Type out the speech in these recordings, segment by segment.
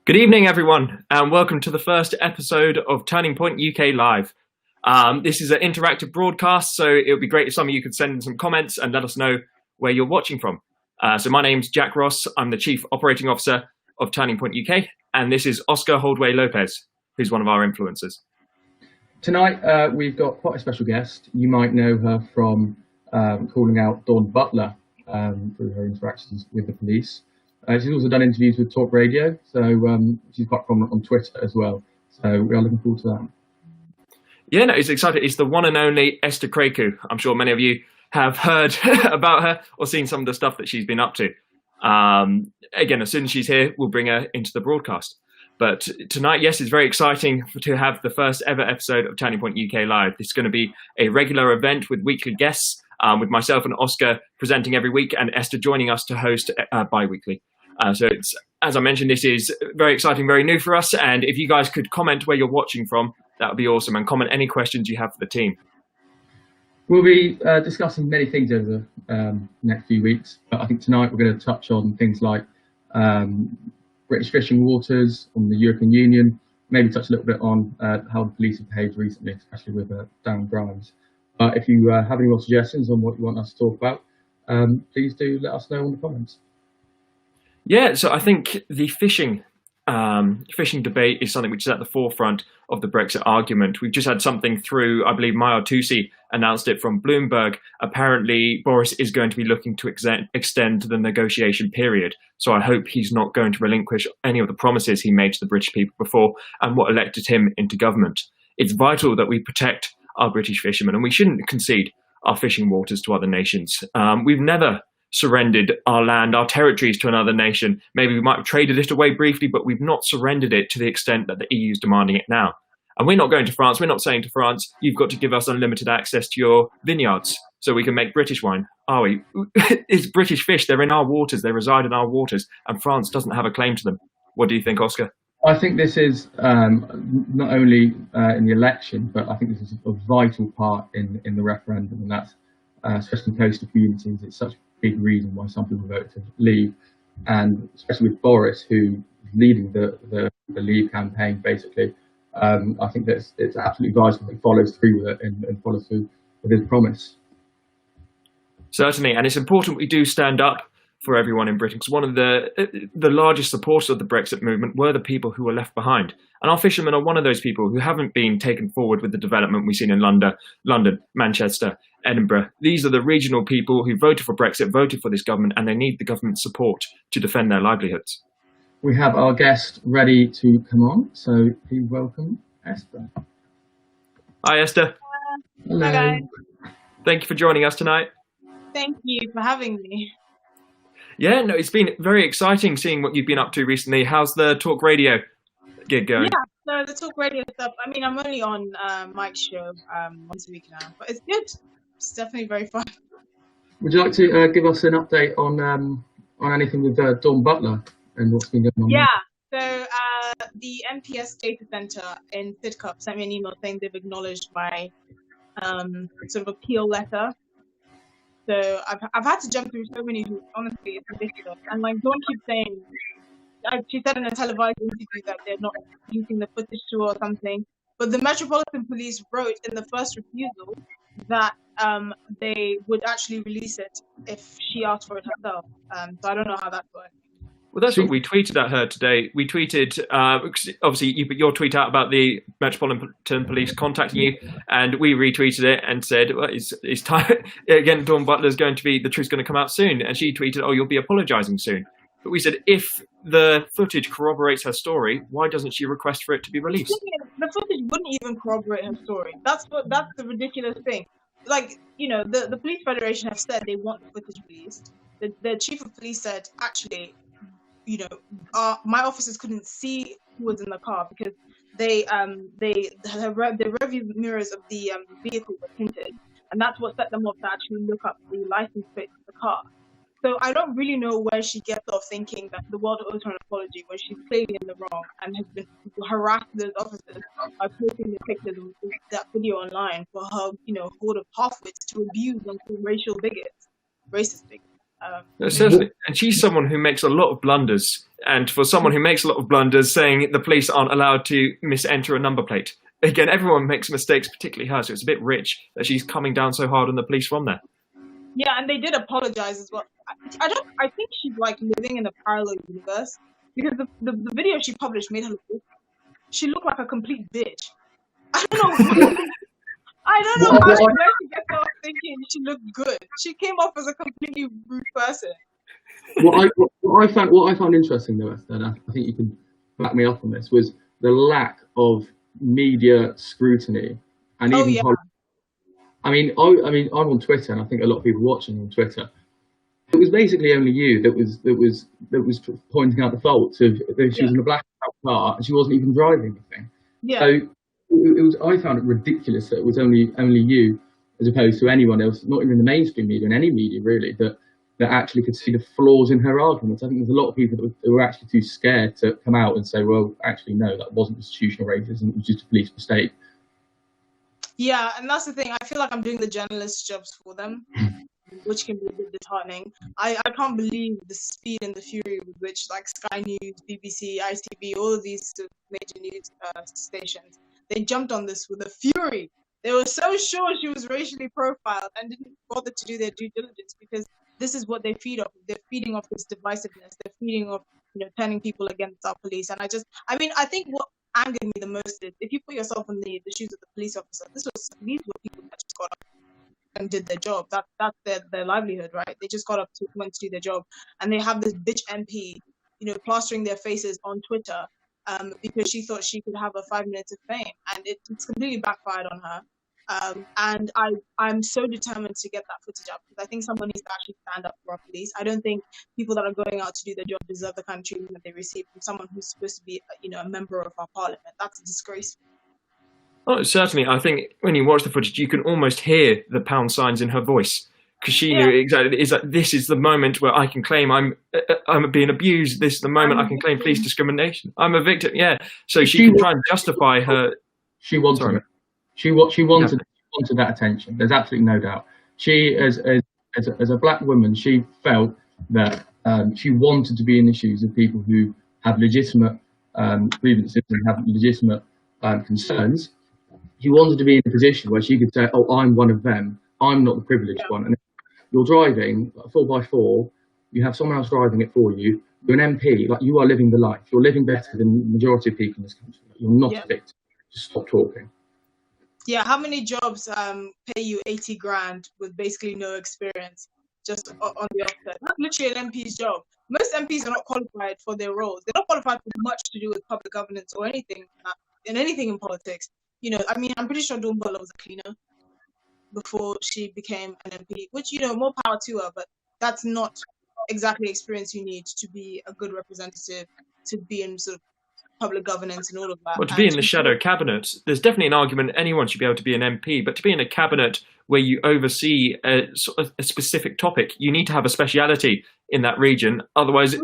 Good evening, everyone, and welcome to the first episode of Turning Point UK Live. This is an interactive broadcast, so it would be great if some of you could send in some comments and let us know where you're watching from. So my name's Jack Ross. I'm the Chief Operating Officer of Turning Point UK, and this is Oscar Holdway Lopez, who's one of our influencers. Tonight, we've got quite a special guest. You might know her from calling out Dawn Butler through her interactions with the police. She's also done interviews with Talk Radio, so she's quite prominent on Twitter as well. So we are looking forward to that. Yeah, no, it's exciting. It's the one and only Esther Krakue. I'm sure many of you have heard about her or seen some of the stuff that she's been up to. Again, as soon as she's here, we'll bring her into the broadcast. But tonight, yes, it's very exciting to have the first ever episode of Turning Point UK Live. This is going to be a regular event with weekly guests, with myself and Oscar presenting every week and Esther joining us to host bi-weekly. So it's, as I mentioned, this is very exciting, very new for us. And if you guys could comment where you're watching from, that would be awesome. And comment any questions you have for the team. We'll be discussing many things over the next few weeks. But I think tonight we're going to touch on things like British fishing waters, on the European Union, maybe touch a little bit on how the police have behaved recently, especially with Darren Grimes. But if you have any more suggestions on what you want us to talk about, please do let us know in the comments. Yeah, so I think the fishing debate is something which is at the forefront of the Brexit argument. We've just had something through, I believe Maya Tusi announced it from Bloomberg. Apparently, Boris is going to be looking to extend the negotiation period. So I hope he's not going to relinquish any of the promises he made to the British people before and what elected him into government. It's vital that we protect our British fishermen, and we shouldn't concede our fishing waters to other nations. We've never surrendered our land, our territories to another nation. Maybe we might have traded it away briefly, but we've not surrendered it to the extent that the EU is demanding it now. And we're not going to France. We're not saying to France, you've got to give us unlimited access to your vineyards so we can make British wine. Are we? It's British fish. They're in our waters. They reside in our waters. And France doesn't have a claim to them. What do you think, Oscar? I think this is not only in the election, but I think this is a vital part in the referendum. And that's especially in coastal communities. It's such big reason why some people vote to leave, and especially with Boris, who is leading the Leave campaign, basically. I think that it's absolutely vital that he follows through with it and follows through with his promise. Certainly, and it's important we do stand up for everyone in Britain, because one of the largest supporters of the Brexit movement were the people who were left behind. And our fishermen are one of those people who haven't been taken forward with the development we've seen in London, Manchester, Edinburgh. These are the regional people who voted for Brexit, voted for this government, and they need the government's support to defend their livelihoods. We have our guest ready to come on, so please welcome Esther. Hi, Esther. Hello. Hi, guys. Thank you for joining us tonight. Thank you for having me. Yeah, no, it's been very exciting seeing what you've been up to recently. How's the Talk Radio gig going? Yeah, so the Talk Radio stuff, I mean, I'm only on Mike's show once a week now, but it's good. It's definitely very fun. Would you like to give us an update on anything with Dawn Butler and what's been going on? Yeah, so the MPS data center in Sidcup sent me an email saying they've acknowledged my sort of appeal letter. So I've had to jump through so many hoops. Honestly, it's ridiculous. And like Dawn keeps saying, she said in a televised interview that they're not using the footage to or something. But the Metropolitan Police wrote in the first refusal that they would actually release it if she asked for it herself. So I don't know how that works. Well, that's what we tweeted at her today. We tweeted, obviously, you put your tweet out about the Metropolitan Police contacting you, and we retweeted it and said, well, it's time. Again, Dawn Butler's going to be, the truth's going to come out soon. And she tweeted, oh, you'll be apologising soon. But we said, if the footage corroborates her story, why doesn't she request for it to be released? The footage wouldn't even corroborate her story. That's the ridiculous thing. Like, you know, the Police Federation have said they want the footage released. The chief of police said, actually, you know, my officers couldn't see who was in the car because the rearview mirrors of the vehicle were tinted, and that's what set them off to actually look up the license plate of the car. So I don't really know where she gets off thinking that the world owes her an apology when she's clearly in the wrong and has been harassed those officers by posting the pictures of that video online for her, you know, horde of half-wits to abuse and call racial bigots, racist bigots. Certainly, and she's someone who makes a lot of blunders. And for someone who makes a lot of blunders, saying the police aren't allowed to misenter a number plate. Again, everyone makes mistakes, particularly her. So it's a bit rich that she's coming down so hard on the police from there. Yeah, and they did apologize as well. I think she's like living in a parallel universe, because the video she published made her look. She looked like a complete bitch. I don't know. I don't know how she gets off thinking she looked good. She came off as a completely rude person. What I found interesting though, Esther, and I think you can back me up on this, was the lack of media scrutiny and even. I mean, I'm on Twitter, and I think a lot of people watching on Twitter. It was basically only you that was pointing out the faults of that she was in a blacked out car and she wasn't even driving the thing. Yeah. So it was. I found it ridiculous that it was only you, as opposed to anyone else, not even in the mainstream media, in any media really, that actually could see the flaws in her arguments. I think there's a lot of people that were actually too scared to come out and say, well, actually, no, that wasn't institutional racism, it was just a police mistake. Yeah, and that's the thing. I feel like I'm doing the journalist jobs for them, which can be a bit disheartening. I can't believe the speed and the fury with which, like, Sky News, BBC, ITV, all of these major news stations, they jumped on this with a fury. They were so sure she was racially profiled and didn't bother to do their due diligence, because this is what they feed off. They're feeding off this divisiveness. They're feeding off, turning people against our police. And I think what angered me the most is, if you put yourself in the shoes of the police officer, these were people that just got up and did their job. That's their livelihood, right? They just got up to went to do their job, and they have this bitch MP, plastering their faces on Twitter, because she thought she could have 5 minutes of fame, and it's completely backfired on her. And I'm so determined to get that footage up, because I think someone needs to actually stand up for our police. I don't think people that are going out to do their job deserve the country that they receive from someone who's supposed to be, a member of our parliament. That's a disgrace. Oh, certainly. I think when you watch the footage, you can almost hear the pound signs in her voice, because she knew exactly. Is that this is the moment where I can claim I'm being abused. This is the moment I can claim police discrimination. I'm a victim. Yeah. So she can try and justify her. She wanted it. She wanted that attention. There's absolutely no doubt. She, as a black woman, she felt that she wanted to be in the shoes of people who have legitimate grievances and have legitimate concerns. She wanted to be in a position where she could say, "Oh, I'm one of them. I'm not the privileged one." And if you're driving a 4x4, you have someone else driving it for you. You're an MP. Like, you are living the life. You're living better than the majority of people in this country. You're not a victim. Just stop talking. Yeah, how many jobs pay you 80 grand with basically no experience, just on the offset? That's literally an MP's job. Most MPs are not qualified for their roles. They're not qualified for much to do with public governance or anything in politics. I'm pretty sure Dawn Butler was a cleaner before she became an MP, which, more power to her, but that's not exactly experience you need to be a good representative, to be in sort of public governance and all of that. Well, to be in the shadow cabinet, there's definitely an argument anyone should be able to be an MP, but to be in a cabinet where you oversee a specific topic, you need to have a speciality in that region. Otherwise,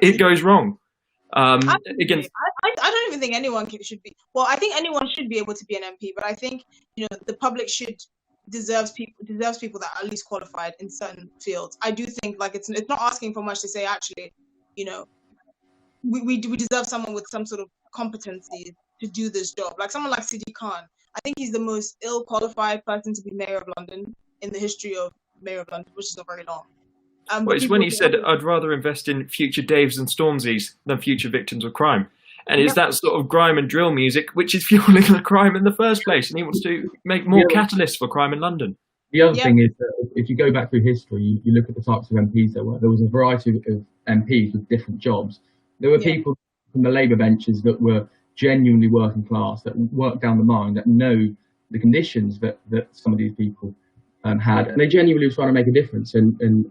it goes wrong. Again, I don't even think anyone should be. Well, I think anyone should be able to be an MP, but I think the public deserves people that are at least qualified in certain fields. I do think, like, it's not asking for much to say, actually, we deserve someone with some sort of competency to do this job. Like someone like Sadiq Khan. I think he's the most ill-qualified person to be mayor of London in the history of mayor of London, which is not very long. Well, it's when he said, "I'd rather invest in future Daves and Stormzys than future victims of crime." And it's that sort of grime and drill music which is fueling the crime in the first place. And he wants to make more catalysts for crime in London. The other thing is that if you go back through history, you look at the types of MPs there was a variety of MPs with different jobs. There were people from the Labour benches that were genuinely working class, that worked down the mine, that know the conditions that some of these people had. And they genuinely were trying to make a difference in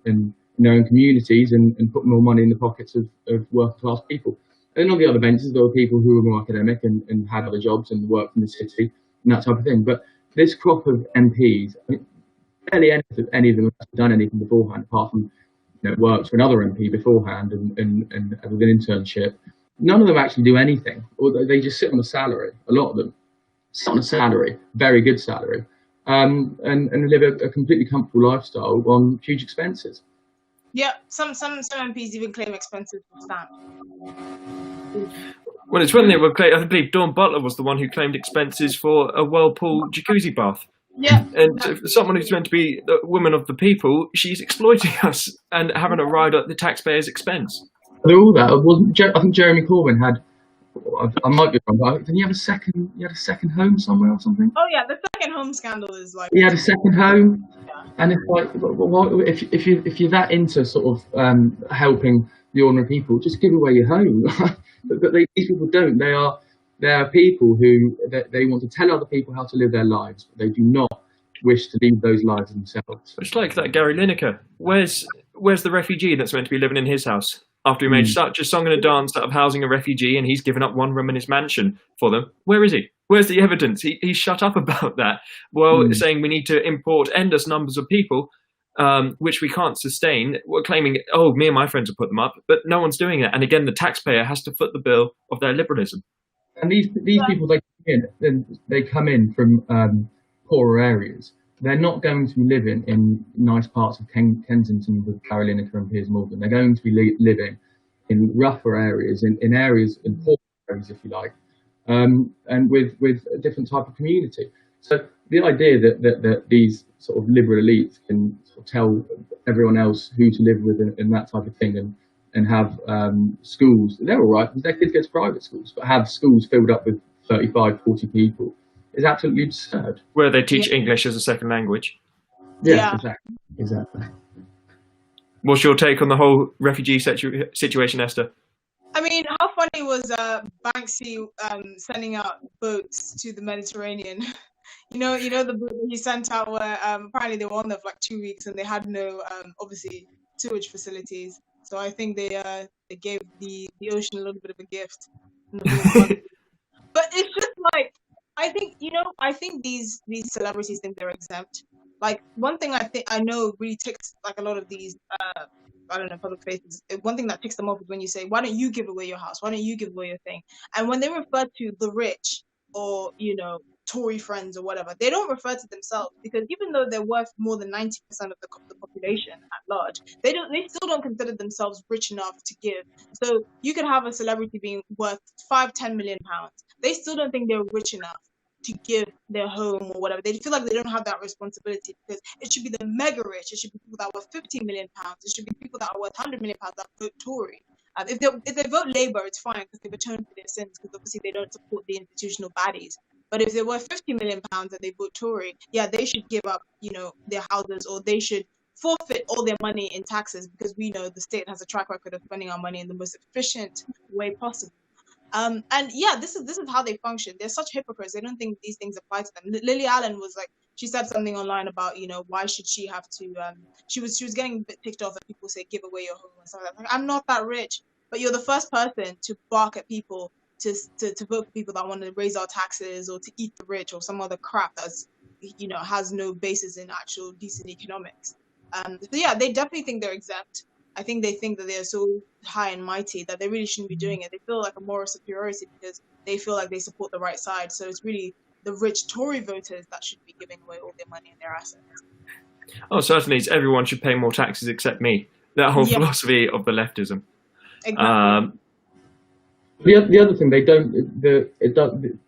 their own communities and put more money in the pockets of working class people. And on the other benches, there were people who were more academic and had other jobs and worked in the city and that type of thing. But this crop of MPs, barely any of them have done anything beforehand, apart from worked for another MP beforehand and with an internship. None of them actually do anything, or they just sit on a salary. A lot of them sit on a salary, very good salary, and live a completely comfortable lifestyle on huge expenses. Yeah, some MPs even claim expenses for stamps. Well, it's when they were. I believe Dawn Butler was the one who claimed expenses for a whirlpool jacuzzi bath. Yeah. And someone who's meant to be the woman of the people, she's exploiting us and having a ride at the taxpayers' expense. They're all that. I think Jeremy Corbyn had. I might be wrong, but did he have a second? He had a second home somewhere or something. Oh yeah, the second home scandal is like. He had a second home, Yeah. and it's like, if you're that into sort of helping the ordinary people, just give away your home. But these people don't. They are people who they want to tell other people how to live their lives, but they do not wish to lead those lives themselves. It's like that Gary Lineker. Where's the refugee that's meant to be living in his house? After he made such a song and a dance out of housing a refugee, and he's given up one room in his mansion for them. Where is he? Where's the evidence? He's shut up about that. Well, saying we need to import endless numbers of people, which we can't sustain. We're claiming, oh, me and my friends have put them up, but no one's doing it. And again, the taxpayer has to foot the bill of their liberalism. And these people, they come in from poorer areas. They're not going to be living in nice parts of Kensington with Gary Lineker and Piers Morgan. They're going to be living in rougher areas, in areas, in poor areas, if you like, and with a different type of community. So the idea that these sort of liberal elites can sort of tell everyone else who to live with and that type of thing, and have schools, they're all right because their kids go to private schools, but have schools filled up with 35, 40 people is absolutely absurd. Where they teach English as a second language. Yeah. Exactly. What's your take on the whole refugee situation, Esther? I mean, how funny was Banksy sending out boats to the Mediterranean? you know the boat that he sent out where apparently they were on there for like 2 weeks and they had no obviously sewage facilities. So I think they gave the ocean a little bit of a gift. But it's just like, I think these celebrities think they're exempt. Like, one thing I know really ticks like a lot of these I don't know, public faces. One thing that ticks them off is when you say, why don't you give away your house? Why don't you give away your thing? And when they refer to the rich or, Tory friends or whatever, they don't refer to themselves, because even though they're worth more than 90% of the population at large, they still don't consider themselves rich enough to give. So you could have a celebrity being worth 5-10 million pounds. They still don't think they're rich enough to give their home or whatever. They feel like they don't have that responsibility, because it should be the mega rich. It should be people that are worth 15 million pounds. It should be people that are worth 100 million pounds that vote Tory. If they vote Labour, it's fine because they've atoned for their sins, because obviously they don't support the institutional baddies. But if they're worth 50 million pounds and they vote Tory, yeah, they should give up, their houses, or they should forfeit all their money in taxes, because we know the state has a track record of spending our money in the most efficient way possible. And yeah, this is how they function. They're such hypocrites. They don't think these things apply to them. Lily Allen was like, she said something online about, why should she have to? She was getting a bit ticked off that people say give away your home and stuff like that. Like, I'm not that rich, but you're the first person to bark at people to vote for people that want to raise our taxes or to eat the rich or some other crap that's has no basis in actual decent economics. So yeah, they definitely think they're exempt. I think they think that they're so high and mighty that they really shouldn't be doing it. They feel like a moral superiority because they feel like they support the right side. So it's really the rich Tory voters that should be giving away all their money and their assets. Oh, certainly, everyone should pay more taxes except me. That whole philosophy of the leftism. Exactly. The other thing,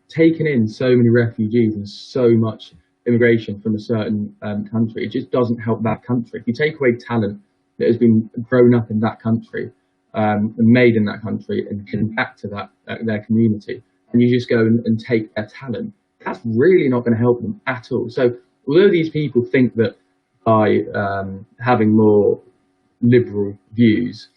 taking in so many refugees and so much immigration from a certain country, it just doesn't help that country. If you take away talent that has been grown up in that country and made in that country and given back to their community, and you just go and take their talent, that's really not going to help them at all. So although these people think that by having more liberal views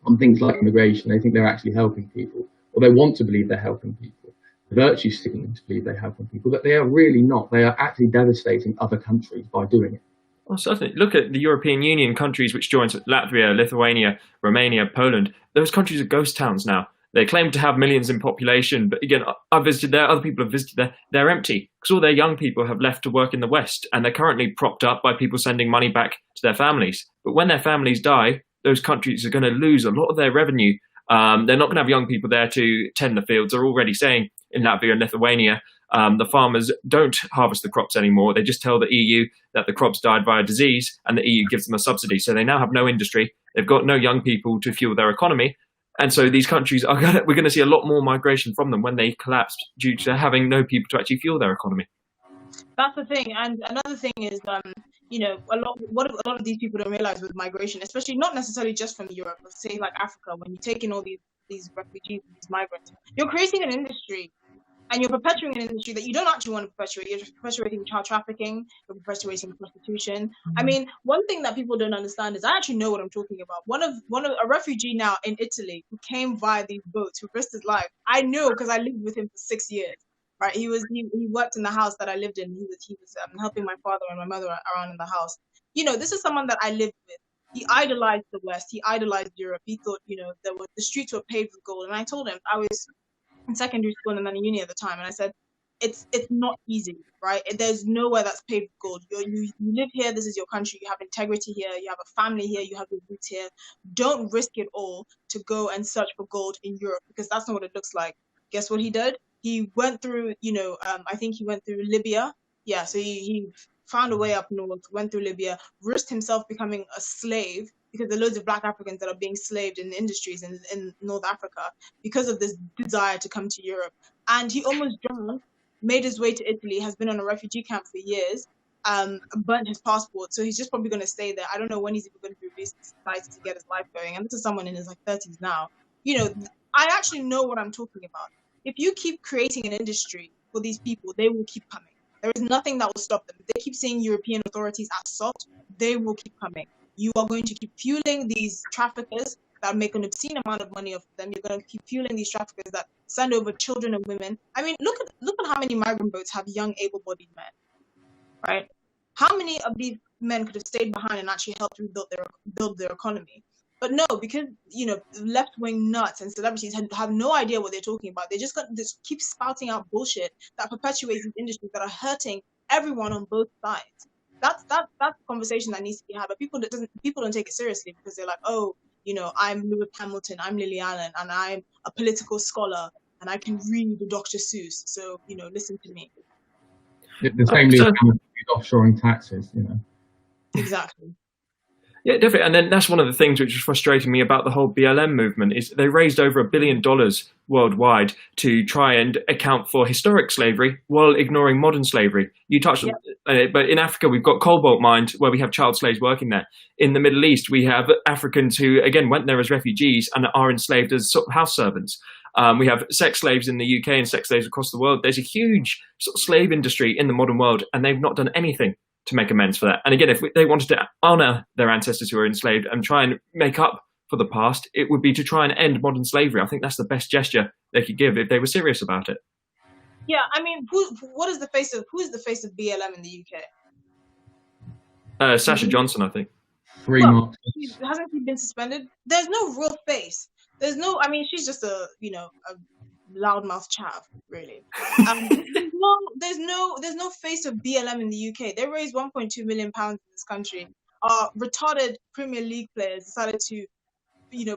on things like immigration, they think they're actually helping people, or they want to believe they're helping people. The virtue signaling to believe they're helping people, but they are really not. They are actually devastating other countries by doing it. Well, certainly. Look at the European Union countries which joined: Latvia, Lithuania, Romania, Poland. Those countries are ghost towns now. They claim to have millions in population, but again, I've visited there, other people have visited there, they're empty, because all their young people have left to work in the West, and they're currently propped up by people sending money back to their families. But when their families die, those countries are going to lose a lot of their revenue. They're not going to have young people there to tend the fields. They're already saying in Latvia and Lithuania, The farmers don't harvest the crops anymore. They just tell the EU that the crops died via disease, and the EU gives them a subsidy. So they now have no industry. They've got no young people to fuel their economy. And so these countries we're going to see a lot more migration from them when they collapse due to having no people to actually fuel their economy. That's the thing. And another thing is, what a lot of these people don't realize with migration, especially not necessarily just from Europe, but say like Africa, when you take in all these refugees, these migrants, you're creating an industry. And you're perpetuating an industry that you don't actually want to perpetuate. You're just perpetuating child trafficking, you're perpetuating prostitution. I mean, one thing that people don't understand is I actually know what I'm talking about. One of a refugee now in Italy who came via these boats, who risked his life. I know because I lived with him for 6 years. Right? He worked in the house that I lived in. He was helping my father and my mother around in the house. This is someone that I lived with. He idolized the West. He idolized Europe. He thought, the streets were paved with gold. And I told him, I was in secondary school and then in uni at the time, and I said, it's not easy, right? There's nowhere that's paved with gold. You live here, this is your country, you have integrity here, you have a family here, you have your roots here. Don't risk it all to go and search for gold in Europe, because that's not what it looks like. Guess what he did? He went through, I think he went through Libya. Yeah, so he found a way up north, went through Libya, risked himself becoming a slave, because there are loads of Black Africans that are being slaved in the industries in North Africa because of this desire to come to Europe. And he almost drowned, made his way to Italy, has been on a refugee camp for years, burnt his passport. So he's just probably going to stay there. I don't know when he's even going to be released to society to get his life going. And this is someone in his 30s now. I actually know what I'm talking about. If you keep creating an industry for these people, they will keep coming. There is nothing that will stop them. If they keep seeing European authorities as soft, they will keep coming. You are going to keep fueling these traffickers that make an obscene amount of money off them. You're going to keep fueling these traffickers that send over children and women. I mean, look at how many migrant boats have young, able-bodied men, right? How many of these men could have stayed behind and actually helped build their economy? But no, because left-wing nuts and celebrities have no idea what they're talking about. They just keep spouting out bullshit that perpetuates these industries that are hurting everyone on both sides. That's the conversation that needs to be had. But people don't take it seriously, because they're like, oh, I'm Lewis Hamilton, I'm Lily Allen, and I'm a political scholar, and I can read Dr. Seuss. So listen to me. The same Lewis Hamilton is offshoring taxes. Exactly. Yeah, definitely. And then that's one of the things which is frustrating me about the whole BLM movement is they raised over $1 billion worldwide to try and account for historic slavery while ignoring modern slavery. You touched on it, but in Africa, we've got cobalt mines where we have child slaves working there. In the Middle East, we have Africans who, again, went there as refugees and are enslaved as sort of house servants. We have sex slaves in the UK and sex slaves across the world. There's a huge sort of slave industry in the modern world, and they've not done anything to make amends for that. And again, if they wanted to honor their ancestors who were enslaved and try and make up for the past, it would be to try and end modern slavery. I think that's the best gesture they could give if they were serious about it. Yeah, I mean, who is the face of BLM in the UK? Sasha Johnson, I think. 3 months. Hasn't he been suspended? There's no real face. There's no. I mean, she's just a loudmouth chav, really. There's no face of BLM in the UK. They raised 1.2 million pounds in this country. Retarded Premier League players decided to,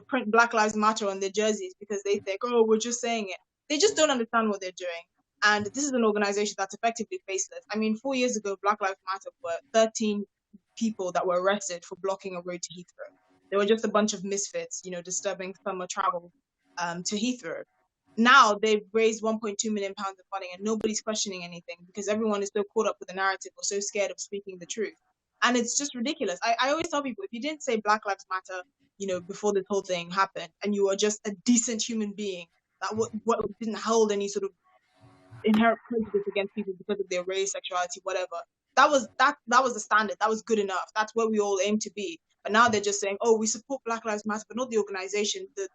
print Black Lives Matter on their jerseys because they think, oh, we're just saying it. They just don't understand what they're doing. And this is an organization that's effectively faceless. I mean, 4 years ago, Black Lives Matter were 13 people that were arrested for blocking a road to Heathrow. They were just a bunch of misfits, disturbing summer travel to Heathrow. Now they've raised 1.2 million pounds of funding and nobody's questioning anything because everyone is so caught up with the narrative or so scared of speaking the truth. And it's just ridiculous. I always tell people, if you didn't say Black Lives Matter, before this whole thing happened, and you were just a decent human being that didn't hold any sort of inherent prejudice against people because of their race, sexuality, whatever, that was the standard. That was good enough. That's where we all aim to be. But now they're just saying, oh, we support Black Lives Matter, but not the organization. I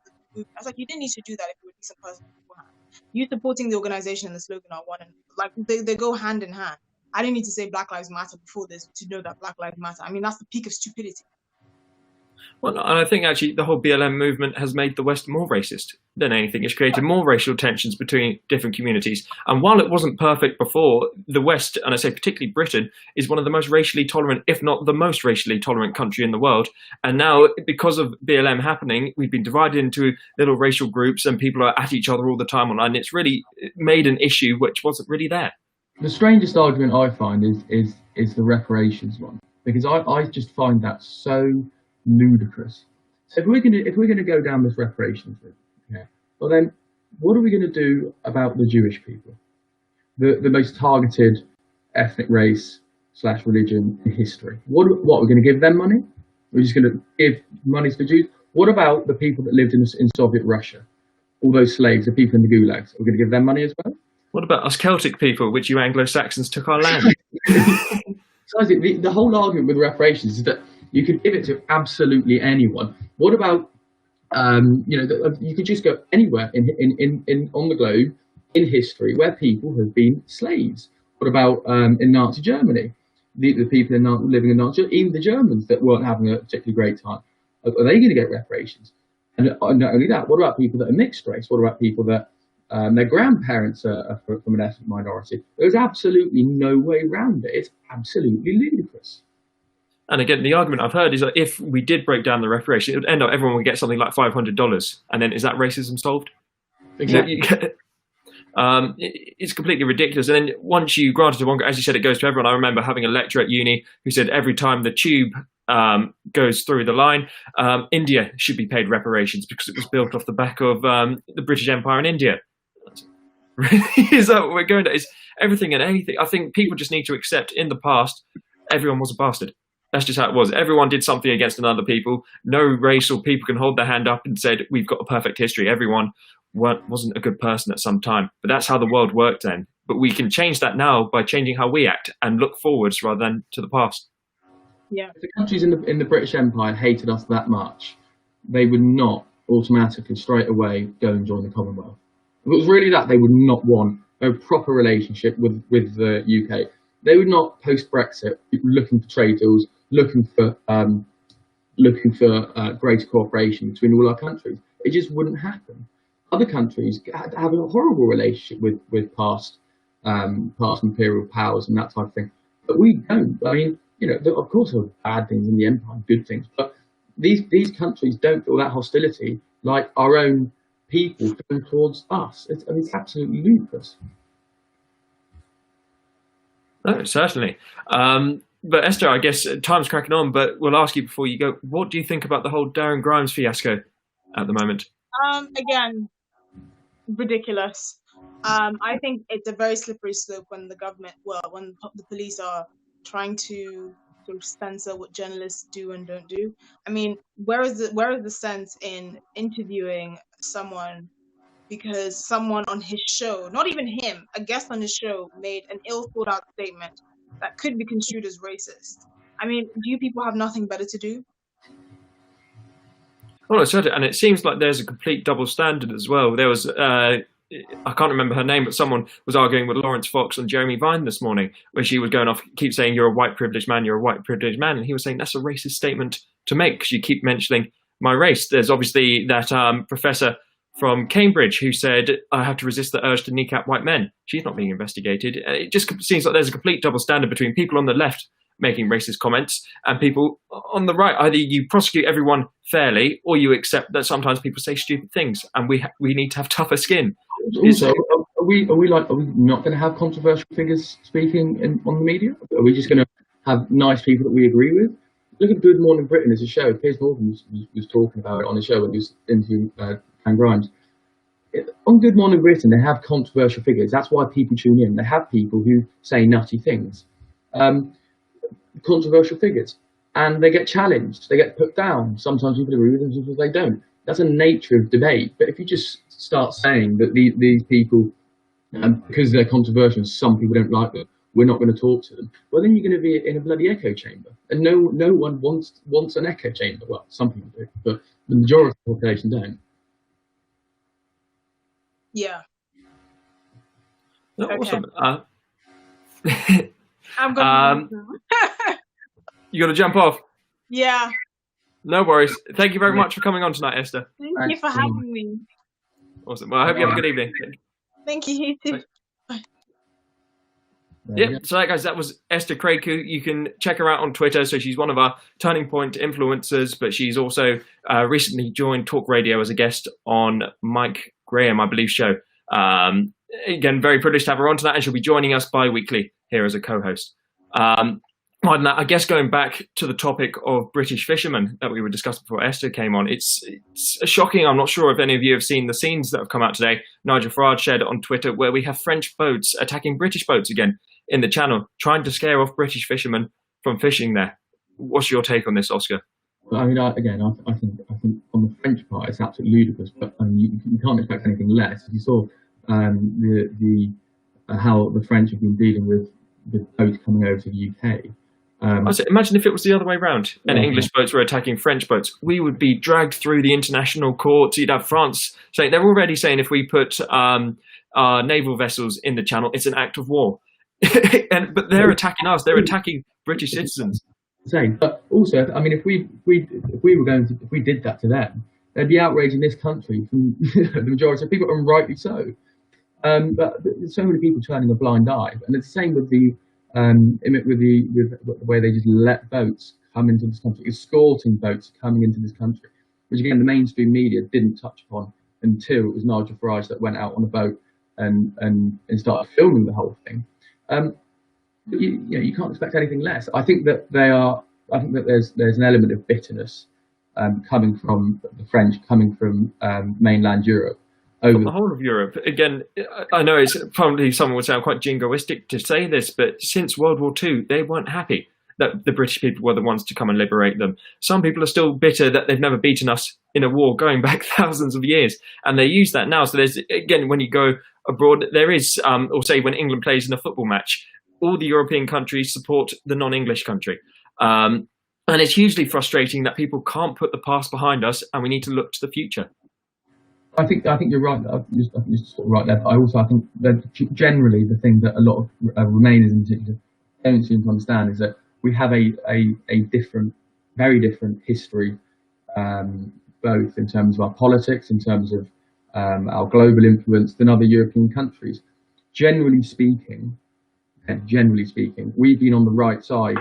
was like, you didn't need to do that if you were a decent person beforehand. You supporting the organization and the slogan are one, and they go hand in hand. I didn't need to say Black Lives Matter before this to know that Black Lives Matter. I mean, that's the peak of stupidity. Well, and I think actually the whole BLM movement has made the West more racist than anything. It's created more racial tensions between different communities. And while it wasn't perfect before, the West, and I say particularly Britain, is one of the most racially tolerant, if not the most racially tolerant country in the world. And now, because of BLM happening, we've been divided into little racial groups and people are at each other all the time online. It's really made an issue which wasn't really there. The strangest argument I find is the reparations one, because I just find that so ludicrous. So if we're gonna go down this reparations route, yeah, well then, what are we going to do about the Jewish people, the most targeted ethnic race / religion in history? What are we going to give them money? We're just going to give money to the Jews. What about the people that lived in Soviet Russia? All those slaves, the people in the gulags, we're going to give them money as well? What about us Celtic people, which you Anglo-Saxons took our land? So the whole argument with reparations is that you could give it to absolutely anyone. What about, you could just go anywhere on the globe in history where people have been slaves. What about in Nazi Germany? The people living in Nazi Germany, even the Germans that weren't having a particularly great time, are they going to get reparations? And not only that, what about people that are mixed race? What about people that their grandparents are from an ethnic minority? There's absolutely no way around it. It's absolutely ludicrous. And again, the argument I've heard is that if we did break down the reparation, it would end up everyone would get something like $500. And then is that racism solved? Exactly. It's completely ridiculous. And then once you grant it to one, as you said, it goes to everyone. I remember having a lecturer at uni who said every time the tube goes through the line, India should be paid reparations because it was built off the back of the British Empire in India. Is that what we're going to? Is everything and anything? I think people just need to accept in the past, everyone was a bastard. That's just how it was. Everyone did something against another people. No race or people can hold their hand up and said, we've got a perfect history. Everyone wasn't a good person at some time. But that's how the world worked then. But we can change that now by changing how we act and look forwards rather than to the past. Yeah. If the countries in the British Empire hated us that much, they would not automatically straight away go and join the Commonwealth. If it was really that, they would not want a proper relationship with the UK. They would not post-Brexit looking for trade deals, looking for greater cooperation between all our countries. It just wouldn't happen. Other countries have a horrible relationship with past imperial powers and that type of thing, but we don't. I mean, of course there are bad things in the empire, good things, but these countries don't feel that hostility like our own people going towards us. It's absolutely ludicrous. No, certainly. But Esther, I guess time's cracking on, but we'll ask you before you go, what do you think about the whole Darren Grimes fiasco at the moment? Again, ridiculous. I think it's a very slippery slope when the police are trying to sort of censor what journalists do and don't do. I mean, where is the sense in interviewing someone because someone on his show, not even him, a guest on his show, made an ill thought out statement that could be construed as racist? I mean, do you people have nothing better to do? Well, I said it, and it seems like there's a complete double standard as well. There was, I can't remember her name, but someone was arguing with Lawrence Fox and Jeremy Vine this morning, where she was going off, keep saying, you're a white privileged man, you're a white privileged man. And he was saying, that's a racist statement to make because you keep mentioning my race. There's obviously that professor from Cambridge who said, I have to resist the urge to kneecap white men. She's not being investigated. It just seems like there's a complete double standard between people on the left making racist comments and people on the right. Either you prosecute everyone fairly or you accept that sometimes people say stupid things, and we need to have tougher skin. Also, are we not going to have controversial figures speaking on the media? Are we just going to have nice people that we agree with? Look at Good Morning Britain as a show. Piers Morgan was talking about it on the show when he was interviewing Darren Grimes. On Good Morning Britain, they have controversial figures. That's why people tune in. They have people who say nutty things. Controversial figures, and they get challenged, they get put down. Sometimes people agree with them, sometimes they don't. That's a nature of debate. But if you just start saying that these people, because they're controversial, some people don't like them, we're not going to talk to them, well then you're going to be in a bloody echo chamber, and no one wants an echo chamber. Well, some people do, but the majority of the population don't. Yeah. No, Okay. awesome. I'm gonna you got to jump off. Yeah. No worries. Thank you very much for coming on tonight, Esther. Thank you for having me. Awesome. Well, I hope you have a good evening. Thank you, you too. Yeah, so guys, that was Esther Krakue. You can check her out on Twitter. So she's one of our Turning Point influencers, but she's also recently joined Talk Radio as a guest on Mike Graham, I believe, show. Again, very privileged to have her on tonight, and she'll be joining us bi-weekly here as a co-host. I guess going back to the topic of British fishermen that we were discussing before Esther came on, it's shocking. I'm not sure if any of you have seen the scenes that have come out today. Nigel Farage shared it on Twitter, where we have French boats attacking British boats again in the Channel, trying to scare off British fishermen from fishing there. What's your take on this, Oscar? I mean, I think on the French part, it's absolutely ludicrous. But I mean, you can't expect anything less. You saw how the French have been dealing with boats coming over to the UK. Imagine if it was the other way around and English boats were attacking French boats. We would be dragged through the international courts. You'd have France saying, they're already saying if we put our naval vessels in the Channel, it's an act of war. But they're attacking us. They're attacking British citizens. Same, but also, I mean, if we did that to them, there'd be outrage in this country from the majority of people, and rightly so. But there's so many people turning a blind eye, and it's the same with the way they just let boats come into this country, escorting boats coming into this country, which again the mainstream media didn't touch upon until it was Nigel Farage that went out on a boat and started filming the whole thing. You can't expect anything less. I think that there's an element of bitterness coming from the French, coming from mainland Europe. From the whole of Europe. Again, I know it's probably someone would sound quite jingoistic to say this, but since World War II, they weren't happy that the British people were the ones to come and liberate them. Some people are still bitter that they've never beaten us in a war going back thousands of years, and they use that now. So there's, again, when you go abroad, there is, or say when England plays in a football match, all the European countries support the non-English country. And it's hugely frustrating that people can't put the past behind us, and we need to look to the future. I think you're right. Just sort of right there. But I think that generally the thing that a lot of Remainers in particular don't seem to understand is that we have a different, very different history, both in terms of our politics, in terms of our global influence than other European countries. Generally speaking, we've been on the right side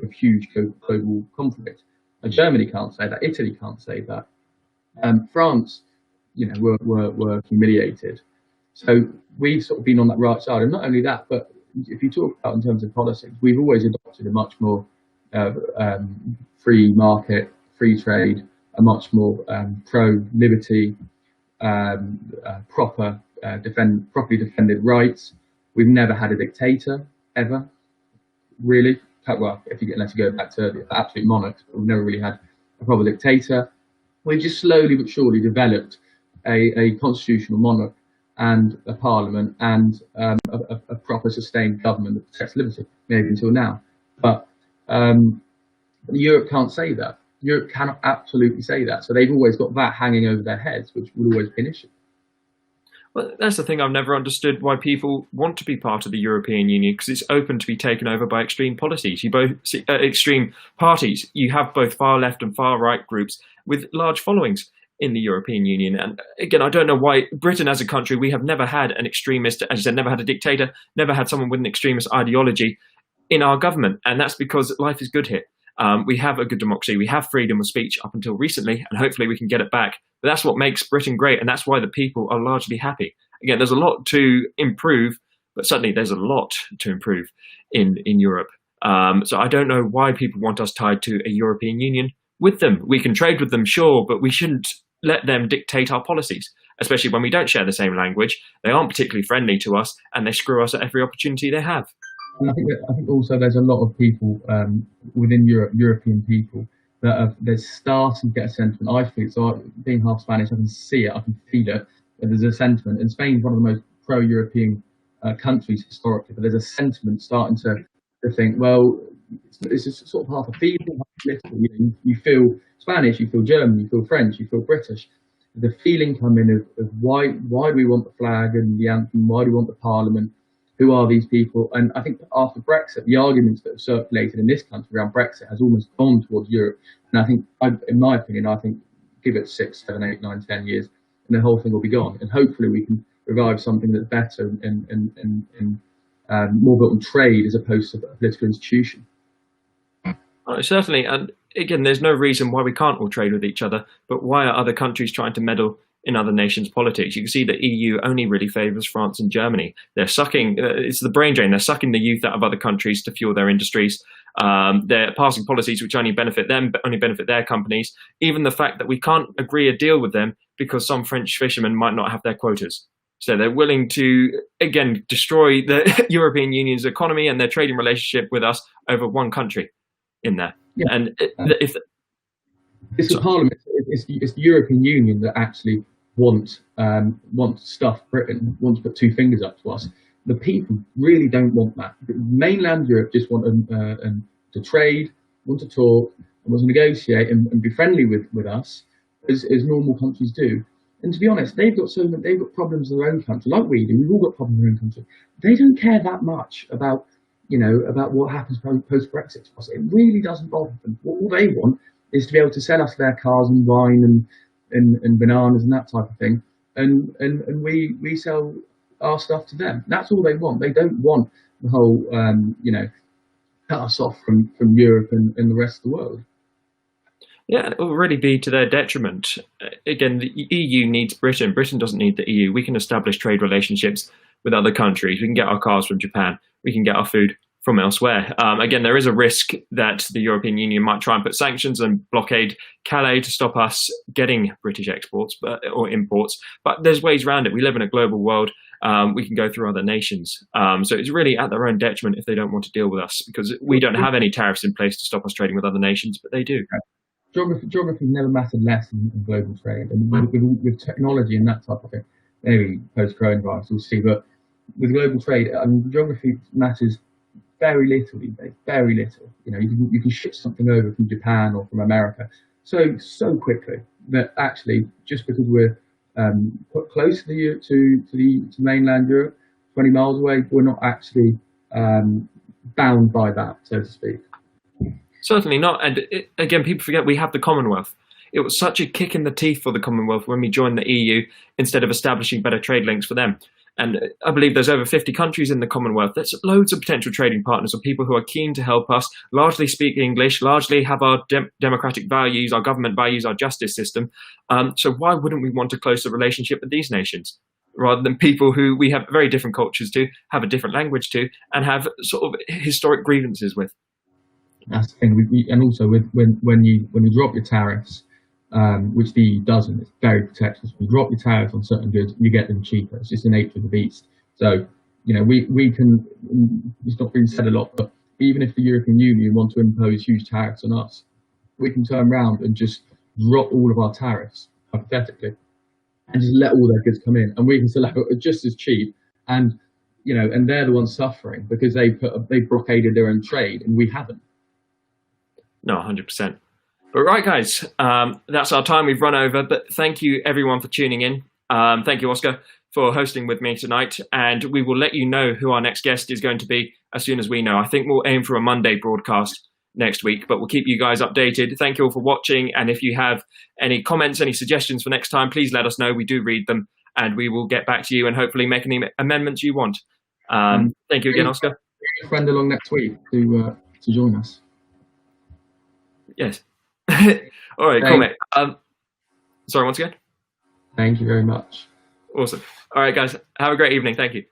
of huge global conflict. Germany can't say that. Italy can't say that. France, were humiliated. So we've sort of been on that right side. And not only that, but if you talk about in terms of politics, we've always adopted a much more free market, free trade, a much more pro-liberty, properly defended rights. We've never had a dictator, ever, really. Well, unless you go back to the absolute monarchs, but we've never really had a proper dictator. We've just slowly but surely developed a constitutional monarch and a parliament and a proper sustained government that protects liberty, maybe until now. But Europe can't say that. Europe cannot absolutely say that. So they've always got that hanging over their heads, which will always be an issue. Well, that's the thing. I've never understood why people want to be part of the European Union, because it's open to be taken over by extreme policies. You both extreme parties. You have both far left and far right groups with large followings in the European Union. And again, I don't know why Britain as a country, we have never had an extremist, as you said, never had a dictator, never had someone with an extremist ideology in our government. And that's because life is good here. We have a good democracy. We have freedom of speech up until recently, and hopefully we can get it back. But that's what makes Britain great, and that's why the people are largely happy. Again, there's a lot to improve, but certainly there's a lot to improve in Europe. So I don't know why people want us tied to a European Union with them. We can trade with them, sure, but we shouldn't let them dictate our policies, especially when we don't share the same language. They aren't particularly friendly to us, and they screw us at every opportunity they have. And I think also there's a lot of people within Europe, European people, that they're starting to get a sentiment. I feel so. Being half Spanish, I can see it, I can feel it. There's a sentiment, and Spain's one of the most pro-European countries historically. But there's a sentiment starting to think, well, it's just sort of half a feeling, half political. You feel Spanish, you feel German, you feel French, you feel British. The feeling coming of why do we want the flag and the anthem? Why do we want the parliament? who are these people? And I think after Brexit, the arguments that have circulated in this country around Brexit has almost gone towards Europe. And I think, in my opinion, I think give it 6, 7, 8, 9, 10 years, and the whole thing will be gone. And hopefully we can revive something that's better and more built on trade as opposed to a political institution. Certainly, and again, there's no reason why we can't all trade with each other, but why are other countries trying to meddle in other nations' politics? You can see the EU only really favours France and Germany. They're sucking, it's the brain drain, they're sucking the youth out of other countries to fuel their industries. They're passing policies which only benefit them, but only benefit their companies. Even the fact that we can't agree a deal with them because some French fishermen might not have their quotas. So they're willing to, again, destroy the European Union's economy and their trading relationship with us over one country in there. Yeah. And if it's the Parliament, it's the European Union that actually wants to stuff Britain, wants to put two fingers up to us. The people really don't want that. Mainland Europe just want to trade, want to talk, and want to negotiate and be friendly with us, as normal countries do. And to be honest, they've got problems in their own country, like we do. We've all got problems in our own country. They don't care that much about what happens post Brexit to us. It really doesn't bother them. All they want is to be able to sell us their cars and wine and bananas and that type of thing, and we sell our stuff to them. That's all they want. They don't want the whole cut us off from Europe and the rest of the world. Yeah, it will really be to their detriment. Again, the EU needs Britain. Britain doesn't need the EU. We can establish trade relationships with other countries. We can get our cars from Japan. We can get our food from elsewhere. Again, there is a risk that the European Union might try and put sanctions and blockade Calais to stop us getting British exports or imports. But there's ways around it. We live in a global world. We can go through other nations. So it's really at their own detriment if they don't want to deal with us, because we don't have any tariffs in place to stop us trading with other nations, but they do. Geography never mattered less in global trade, and with technology and that type of thing. Maybe post-coronavirus, we'll see. But with global trade, geography matters very little these days. Very little. You can ship something over from Japan or from America so quickly that actually, just because we're put close to mainland Europe, 20 miles away, we're not actually bound by that, so to speak. Certainly not. And again, people forget we have the Commonwealth. It was such a kick in the teeth for the Commonwealth when we joined the EU instead of establishing better trade links for them. And I believe there's over 50 countries in the Commonwealth. There's loads of potential trading partners or people who are keen to help us, largely speak English, largely have our democratic values, our government values, our justice system. So why wouldn't we want a closer relationship with these nations, rather than people who we have very different cultures to, have a different language to, and have sort of historic grievances with? That's the thing. And also when you drop your tariffs, which the EU doesn't, it's very protectionist. When you drop your tariffs on certain goods, you get them cheaper. It's just the nature of the beast. So, we can, it's not been said a lot, but even if the European Union want to impose huge tariffs on us, we can turn around and just drop all of our tariffs, hypothetically, and just let all their goods come in, and we can still have it just as cheap. And they're the ones suffering because they blockaded their own trade, and we haven't. No, 100%. But right, guys, that's our time. We've run over, but thank you everyone for tuning in. Thank you, Oscar, for hosting with me tonight. And we will let you know who our next guest is going to be as soon as we know. I think we'll aim for a Monday broadcast next week, but we'll keep you guys updated. Thank you all for watching. And if you have any comments, any suggestions for next time, please let us know. We do read them, and we will get back to you and hopefully make any amendments you want. Thank you again, Oscar. Bring a friend along next week to join us. Yes. All right, cool, mate. Sorry, once again. Thank you very much. Awesome. All right, guys. Have a great evening. Thank you.